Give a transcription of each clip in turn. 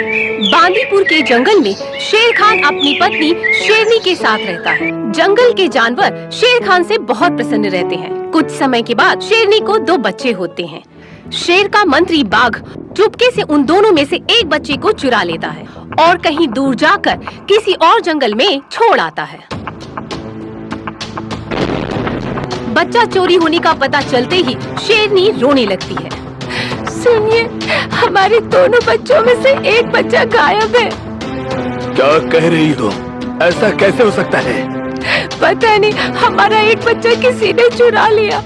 बांदीपुर के जंगल में शेर खान अपनी पत्नी शेरनी के साथ रहता है। जंगल के जानवर शेर खान से बहुत प्रसन्न रहते हैं। कुछ समय के बाद शेरनी को 2 बच्चे होते हैं। शेर का मंत्री बाघ चुपके से उन दोनों में से एक बच्चे को चुरा लेता है और कहीं दूर जाकर किसी और जंगल में छोड़ आता है। बच्चा चोरी होने का पता चलते ही शेरनी रोने लगती है। सुनिए, हमारे दोनों बच्चों में से एक बच्चा गायब है। क्या कह रही हो? ऐसा कैसे हो सकता है? पता नहीं, हमारा एक बच्चा किसी ने चुरा लिया।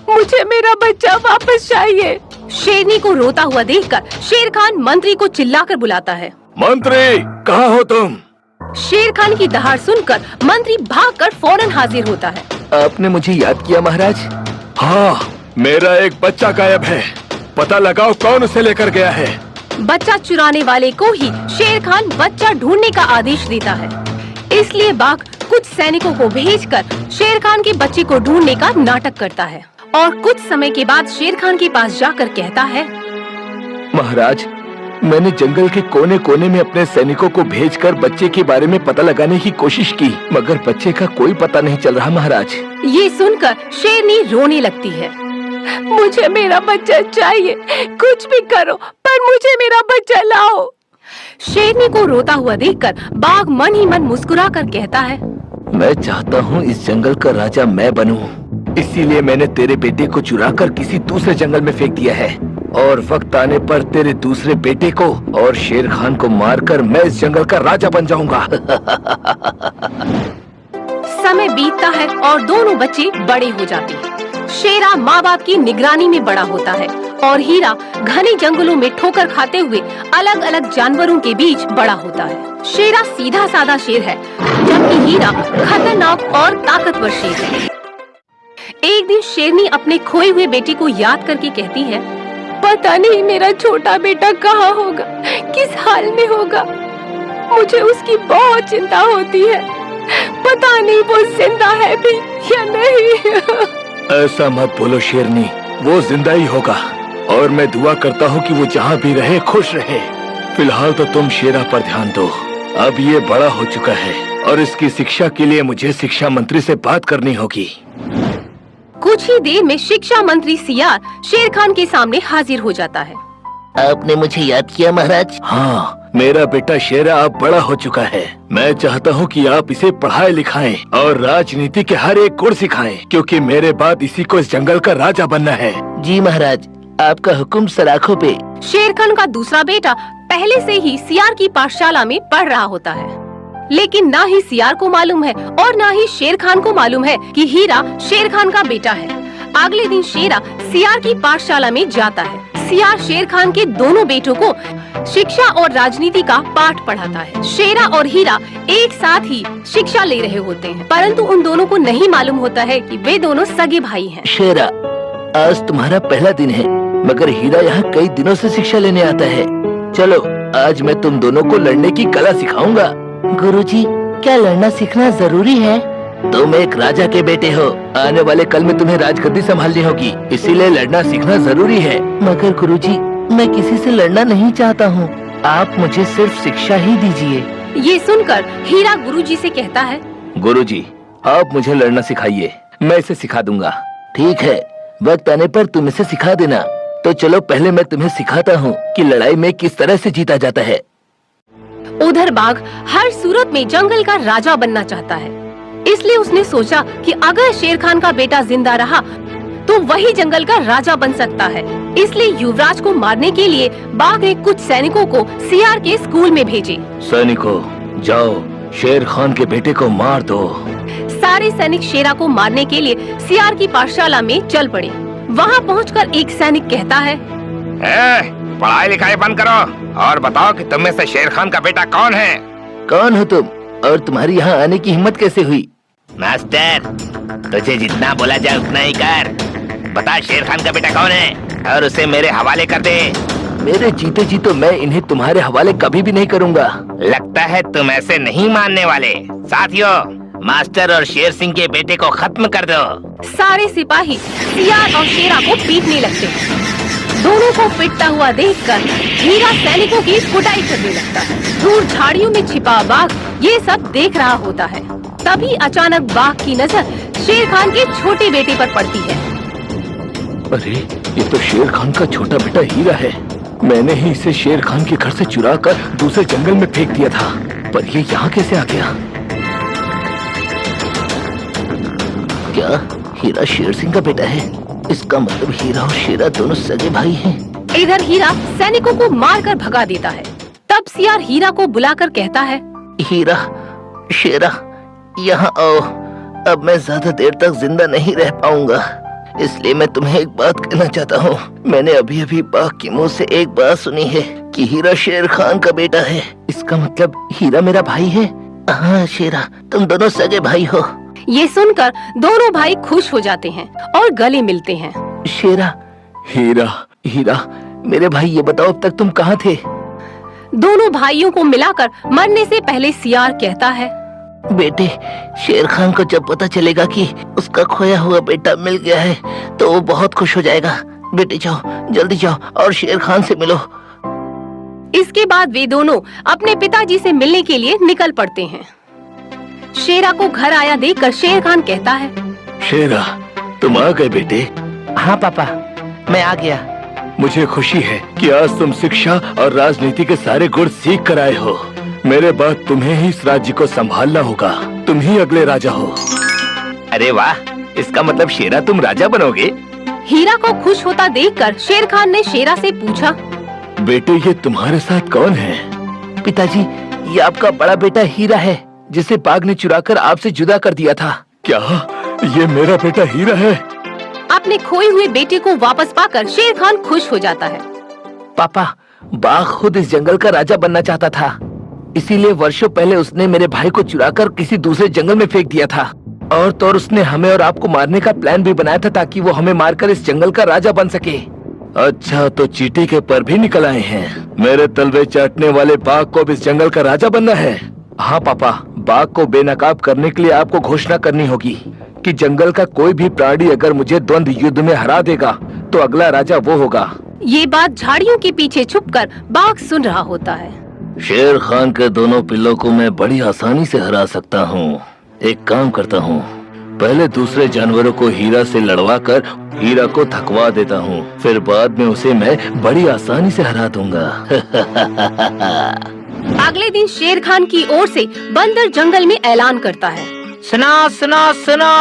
मुझे मेरा बच्चा वापस चाहिए। शेरनी को रोता हुआ देखकर शेर खान मंत्री को चिल्लाकर बुलाता है। मंत्री, कहाँ हो तुम? शेर खान की दहाड़ सुनकर मंत्री भागकर फौरन हाजिर होता है। आपने मुझे याद किया महाराज? हाँ, मेरा एक बच्चा गायब है। पता लगाओ कौन उसे लेकर गया है। बच्चा चुराने वाले को ही शेर खान बच्चा ढूंढने का आदेश देता है। इसलिए बाघ कुछ सैनिकों को भेजकर शेर खान के बच्चे को ढूंढने का नाटक करता है और कुछ समय के बाद शेर खान के पास जाकर कहता है, महाराज, मैंने जंगल के कोने कोने में अपने सैनिकों को भेजकर बच्चे के बारे में पता लगाने की कोशिश की, मगर बच्चे का कोई पता नहीं चल रहा महाराज। ये सुनकर शेरनी रोने लगती है। मुझे मेरा बच्चा चाहिए, कुछ भी करो पर मुझे मेरा बच्चा लाओ। शेरनी को रोता हुआ देखकर बाघ मन ही मन मुस्कुरा कर कहता है, मैं चाहता हूँ इस जंगल का राजा मैं बनूं, इसीलिए मैंने तेरे बेटे को चुराकर किसी दूसरे जंगल में फेंक दिया है और वक्त आने पर तेरे दूसरे बेटे को और शेर खान को मारकर मैं इस जंगल का राजा बन जाऊंगा। समय बीतता है और दोनों बच्चे बड़े हो जाते हैं। शेरा माँ बाप की निगरानी में बड़ा होता है और हीरा घने जंगलों में ठोकर खाते हुए अलग अलग जानवरों के बीच बड़ा होता है। शेरा सीधा साधा शेर है, जबकि हीरा खतरनाक और ताकतवर शेर है। एक दिन शेरनी अपने खोए हुए बेटे को याद करके कहती है, पता नहीं मेरा छोटा बेटा कहाँ होगा, किस हाल में होगा। मुझे उसकी बहुत चिंता होती है। पता नहीं वो जिंदा है भी या नहीं। ऐसा मत बोलो शेरनी, वो जिंदा ही होगा और मैं दुआ करता हूँ कि वो जहाँ भी रहे खुश रहे। फिलहाल तो तुम शेरा पर ध्यान दो। अब ये बड़ा हो चुका है और इसकी शिक्षा के लिए मुझे शिक्षा मंत्री से बात करनी होगी। कुछ ही देर में शिक्षा मंत्री सियार शेर खान के सामने हाजिर हो जाता है। आपने मुझे याद किया महाराज? हाँ, मेरा बेटा शेरा अब बड़ा हो चुका है। मैं चाहता हूँ कि आप इसे पढ़ाए लिखाएं और राजनीति के हर एक गुण सिखाएं, क्योंकि मेरे बाद इसी को इस जंगल का राजा बनना है। जी महाराज, आपका हुक्म सलाखों पे। शेर खान का दूसरा बेटा पहले से ही सियार की पाठशाला में पढ़ रहा होता है, लेकिन ना ही सियार को मालूम है और ना ही शेर खान को मालूम है कि हीरा शेर खान का बेटा है। अगले दिन शेरा सियार की पाठशाला में जाता है। सियार शेर खान के दोनों बेटों को शिक्षा और राजनीति का पाठ पढ़ाता है। शेरा और हीरा एक साथ ही शिक्षा ले रहे होते हैं, परंतु उन दोनों को नहीं मालूम होता है कि वे दोनों सगे भाई हैं। शेरा, आज तुम्हारा पहला दिन है, मगर हीरा यहाँ कई दिनों से शिक्षा लेने आता है। चलो, आज मैं तुम दोनों को लड़ने की कला सिखाऊंगा। गुरुजी, क्या लड़ना सीखना जरूरी है? तुम एक राजा के बेटे हो, आने वाले कल में तुम्हें राजगद्दी संभालनी होगी, इसीलिए लड़ना सीखना जरूरी है। मगर गुरुजी, मैं किसी से लड़ना नहीं चाहता हूँ, आप मुझे सिर्फ शिक्षा ही दीजिए। ये सुनकर हीरा गुरुजी से कहता है, गुरुजी, आप मुझे लड़ना सिखाइए, मैं इसे सिखा दूंगा। ठीक है, वक्त आने पर तुम इसे सिखा देना। तो चलो, पहले मैं तुम्हें सिखाता हूँ कि लड़ाई में किस तरह से जीता जाता है। उधर बाघ हर सूरत में जंगल का राजा बनना चाहता है, इसलिए उसने सोचा कि अगर शेर खान का बेटा जिंदा रहा तो वही जंगल का राजा बन सकता है। इसलिए युवराज को मारने के लिए बाघ ने कुछ सैनिकों को सियार के स्कूल में भेजे। सैनिकों, जाओ शेर खान के बेटे को मार दो। सारे सैनिक शेरा को मारने के लिए सियार की पाठशाला में चल पड़े। वहाँ पहुंचकर एक सैनिक कहता है, पढ़ाई लिखाई बंद करो और बताओ कि तुम में से शेर खान का बेटा कौन है? कौन हो तुम और तुम्हारी यहाँ आने की हिम्मत कैसे हुई? मास्टर, तुझे जितना बोला जाए उतना ही कर। बता शेर खान का बेटा कौन है और उसे मेरे हवाले कर दे। मेरे जीते जी तो मैं इन्हें तुम्हारे हवाले कभी भी नहीं करूँगा। लगता है तुम ऐसे नहीं मानने वाले। साथियों, मास्टर और शेर सिंह के बेटे को खत्म कर दो। सारे सिपाही सियार और शेरा को पीटने लगते हैं। दोनों को पिटता हुआ देखकर हीरा सैनिकों की कुटाई करने लगता है। दूर झाड़ियों में छिपा बाघ ये सब देख रहा होता है। तभी अचानक बाघ की नजर शेर खान के छोटे बेटे पर पड़ती है। अरे ये तो शेर खान का छोटा बेटा हीरा है। मैंने ही इसे शेर खान के घर से चुरा कर दूसरे जंगल में फेंक दिया था, पर ये यहाँ कैसे आ गया? क्या हीरा शेर सिंह का बेटा है? इसका मतलब हीरा और शेरा दोनों सगे भाई हैं। इधर हीरा सैनिकों को मारकर भगा देता है। तब सियार हीरा को बुलाकर कहता है, हीरा, शेरा, यहाँ आओ। अब मैं ज्यादा देर तक जिंदा नहीं रह पाऊंगा, इसलिए मैं तुम्हें एक बात कहना चाहता हूँ। मैंने अभी अभी बाघ के मुंह से एक बात सुनी है कि हीरा शेर खान का बेटा है। इसका मतलब हीरा मेरा भाई है? हाँ शेरा, तुम दोनों सगे भाई हो। ये सुनकर दोनों भाई खुश हो जाते हैं और गले मिलते हैं। शेरा, हीरा, हीरा, मेरे भाई ये बताओ अब तक तुम कहाँ थे? दोनों भाइयों को मिलाकर मरने से पहले सियार कहता है, बेटे, शेर खान को जब पता चलेगा कि उसका खोया हुआ बेटा मिल गया है तो वो बहुत खुश हो जाएगा। बेटे जाओ, जल्दी जाओ और शेर खान से मिलो। इसके बाद वे दोनों अपने पिताजी से मिलने के लिए निकल पड़ते हैं। शेरा को घर आया देखकर शेर खान कहता है, शेरा, तुम आ गए बेटे? हाँ पापा, मैं आ गया। मुझे खुशी है कि आज तुम शिक्षा और राजनीति के सारे गुण सीख कर आए हो। मेरे बाद तुम्हें ही इस राज्य को संभालना होगा। तुम ही अगले राजा हो। अरे वाह, इसका मतलब शेरा तुम राजा बनोगे? हीरा को खुश होता देखकर शेर खान ने शेरा से पूछा, बेटे ये तुम्हारे साथ कौन है? पिताजी, ये आपका बड़ा बेटा हीरा है, जिसे बाघ ने चुराकर आपसे जुदा कर दिया था। क्या ये मेरा बेटा हीरा है? अपने खोए हुए बेटे को वापस पाकर शेर खान खुश हो जाता है। पापा, बाघ खुद इस जंगल का राजा बनना चाहता था, इसीलिए वर्षों पहले उसने मेरे भाई को चुराकर किसी दूसरे जंगल में फेंक दिया था। और तो और उसने हमें और आपको मारने का प्लान भी बनाया था ताकि वो हमें मारकर इस जंगल का राजा बन सके। अच्छा, तो चींटी के पर भी निकल आए हैं। मेरे तलवे चाटने वाले बाघ को भी इस जंगल का राजा बनना है? हाँ पापा, बाघ को बेनकाब करने के लिए आपको घोषणा करनी होगी कि जंगल का कोई भी प्राणी अगर मुझे द्वंद्व युद्ध में हरा देगा तो अगला राजा वो होगा। ये बात झाड़ियों के पीछे छुपकर बाघ सुन रहा होता है। शेर खान के दोनों पिल्लों को मैं बड़ी आसानी से हरा सकता हूँ। एक काम करता हूँ, पहले दूसरे जानवरों को हीरा से लड़वा कर हीरा को थकवा देता हूँ, फिर बाद में उसे मैं बड़ी आसानी से हरा दूंगा। अगले दिन शेर खान की ओर से बंदर जंगल में ऐलान करता है, सुनो सुनो सुनो,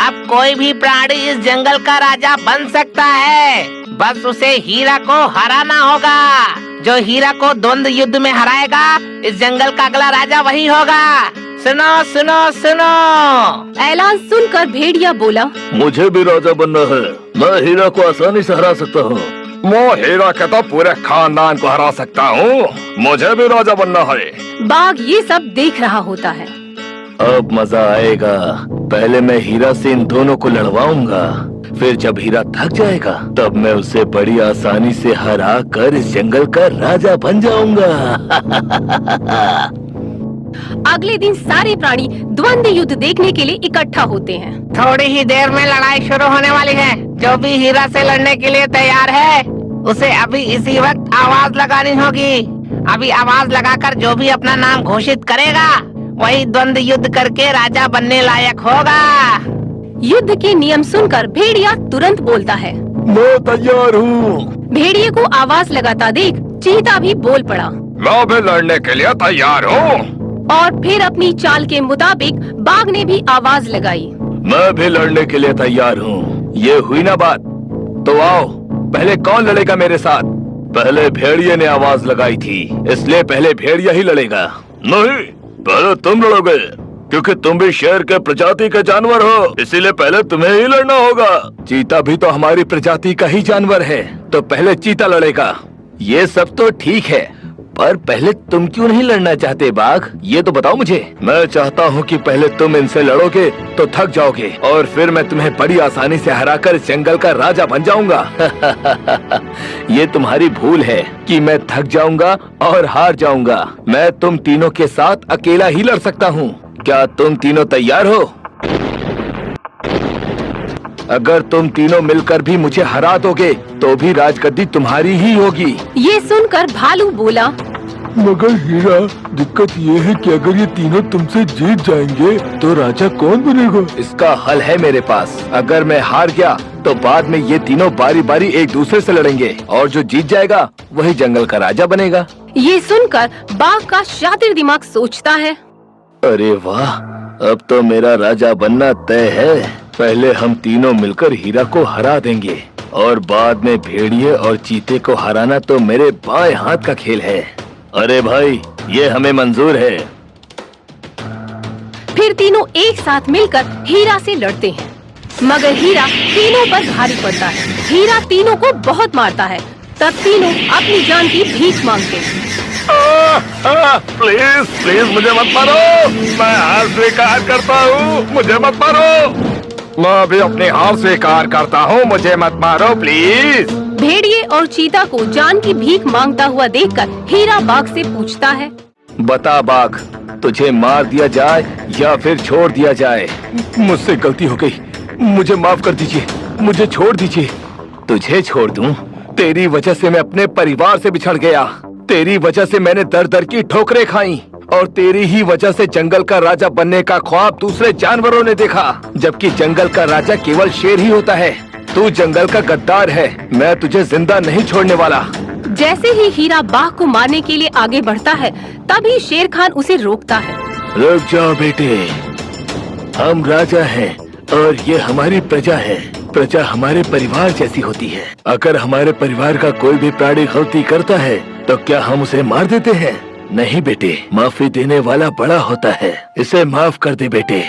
अब कोई भी प्राणी इस जंगल का राजा बन सकता है, बस उसे हीरा को हराना होगा। जो हीरा को द्वंद्व युद्ध में हराएगा इस जंगल का अगला राजा वही होगा। सुनो सुनो सुनो। ऐलान सुनकर भेड़िया बोला, मुझे भी राजा बनना है, मैं हीरा को आसानी से हरा सकता हूँ। मैं हीरा के तो पूरे खानदान को हरा सकता हूँ, मुझे भी राजा बनना है। बाघ ये सब देख रहा होता है। अब मजा आएगा। पहले मैं हीरा से इन दोनों को लड़वाऊंगा, फिर जब हीरा थक जाएगा तब मैं उसे बड़ी आसानी से हरा कर इस जंगल का राजा बन जाऊंगा। अगले दिन सारे प्राणी द्वंद्व युद्ध देखने के लिए इकट्ठा होते हैं। थोड़ी ही देर में लड़ाई शुरू होने वाली है। जो भी हीरा से लड़ने के लिए तैयार है उसे अभी इसी वक्त आवाज लगानी होगी। अभी आवाज लगाकर जो भी अपना नाम घोषित करेगा वही द्वंद्व युद्ध करके राजा बनने लायक होगा। युद्ध के नियम सुनकर भेड़िया तुरंत बोलता है, मैं तैयार हूँ। भेड़िए को आवाज लगाता देख चीता भी बोल पड़ा मैं भी लड़ने के लिए तैयार हूँ। और फिर अपनी चाल के मुताबिक बाघ ने भी आवाज लगाई, मैं भी लड़ने के लिए तैयार हूँ। ये हुई ना बात, तो आओ पहले कौन लड़ेगा मेरे साथ? पहले भेड़िए ने आवाज लगाई थी, इसलिए पहले भेड़िया ही लड़ेगा। नहीं, पहले तुम लड़ोगे, क्योंकि तुम भी शेर के प्रजाति के जानवर हो, इसीलिए पहले तुम्हें ही लड़ना होगा। चीता भी तो हमारी प्रजाति का ही जानवर है, तो पहले चीता लड़ेगा। ये सब तो ठीक है, पर पहले तुम क्यों नहीं लड़ना चाहते बाघ? ये तो बताओ मुझे। मैं चाहता हूँ कि पहले तुम इनसे लड़ोगे तो थक जाओगे और फिर मैं तुम्हें बड़ी आसानी से हराकर इस जंगल का राजा बन जाऊंगा। ये तुम्हारी भूल है कि मैं थक जाऊंगा और हार जाऊंगा। मैं तुम तीनों के साथ अकेला ही लड़ सकता हूँ। क्या तुम तीनों तैयार हो? अगर तुम तीनों मिलकर भी मुझे हरा दोगे तो भी राजगद्दी तुम्हारी ही होगी। ये सुनकर भालू बोला, मगर हीरा, दिक्कत ये है कि अगर ये तीनों तुमसे जीत जाएंगे तो राजा कौन बनेगा? इसका हल है मेरे पास। अगर मैं हार गया तो बाद में ये तीनों बारी बारी एक दूसरे से लड़ेंगे और जो जीत जाएगा वही जंगल का राजा बनेगा। ये सुनकर बाघ का शातिर दिमाग सोचता है, अरे वाह, अब तो मेरा राजा बनना तय है। पहले हम तीनों मिलकर हीरा को हरा देंगे और बाद में भेड़िए और चीते को हराना तो मेरे बाएं हाथ का खेल है। अरे भाई, ये हमें मंजूर है। फिर तीनों एक साथ मिलकर हीरा से लड़ते हैं, मगर हीरा तीनों पर भारी पड़ता है। हीरा तीनों को बहुत मारता है। तब तीनों अपनी जान की भीख मांगते हैं। प्लीज प्लीज मुझे मत मारो, मैं हार स्वीकार करता हूँ, मुझे मत मारो। मैं भी अपनी हार स्वीकार करता हूँ, मुझे मत मारो प्लीज। भेड़िए और चीता को जान की भीख मांगता हुआ देखकर हीरा बाघ से पूछता है, बता बाघ, तुझे मार दिया जाए या फिर छोड़ दिया जाए? मुझसे गलती हो गई, मुझे माफ कर दीजिए, मुझे छोड़ दीजिए। तुझे छोड़ दूं? तेरी वजह से मैं अपने परिवार से बिछड़ गया। तेरी वजह से मैंने दर दर की ठोकरें खाई और तेरी ही वजह से जंगल का राजा बनने का ख्वाब दूसरे जानवरों ने देखा, जबकि जंगल का राजा केवल शेर ही होता है। तू जंगल का गद्दार है, मैं तुझे जिंदा नहीं छोड़ने वाला। जैसे ही हीरा बाघ को मारने के लिए आगे बढ़ता है, तभी शेर खान उसे रोकता है। रुक जाओ बेटे, हम राजा हैं और ये हमारी प्रजा है। प्रजा हमारे परिवार जैसी होती है। अगर हमारे परिवार का कोई भी प्राणी गलती करता है तो क्या हम उसे मार देते हैं? नहीं बेटे, माफी देने वाला बड़ा होता है। इसे माफ कर दे बेटे।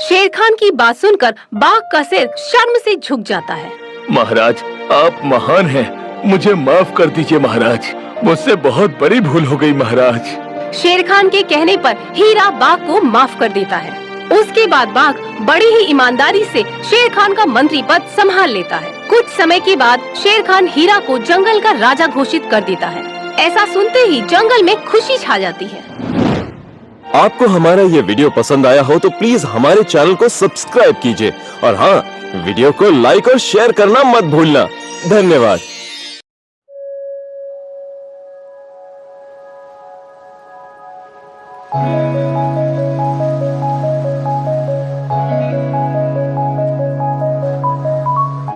शेर खान की बात सुनकर बाघ का सिर शर्म से झुक जाता है। महाराज, आप महान हैं, मुझे माफ कर दीजिए महाराज, मुझसे बहुत बड़ी भूल हो गई महाराज। शेर खान के कहने पर हीरा बाघ को माफ कर देता है। उसके बाद बाघ बड़ी ही ईमानदारी से शेर खान का मंत्री पद संभाल लेता है। कुछ समय के बाद शेर खान हीरा को जंगल का राजा घोषित कर देता है। ऐसा सुनते ही जंगल में खुशी छा जाती है। आपको हमारा ये वीडियो पसंद आया हो तो प्लीज हमारे चैनल को सब्सक्राइब कीजिए और हाँ, वीडियो को लाइक और शेयर करना मत भूलना। धन्यवाद।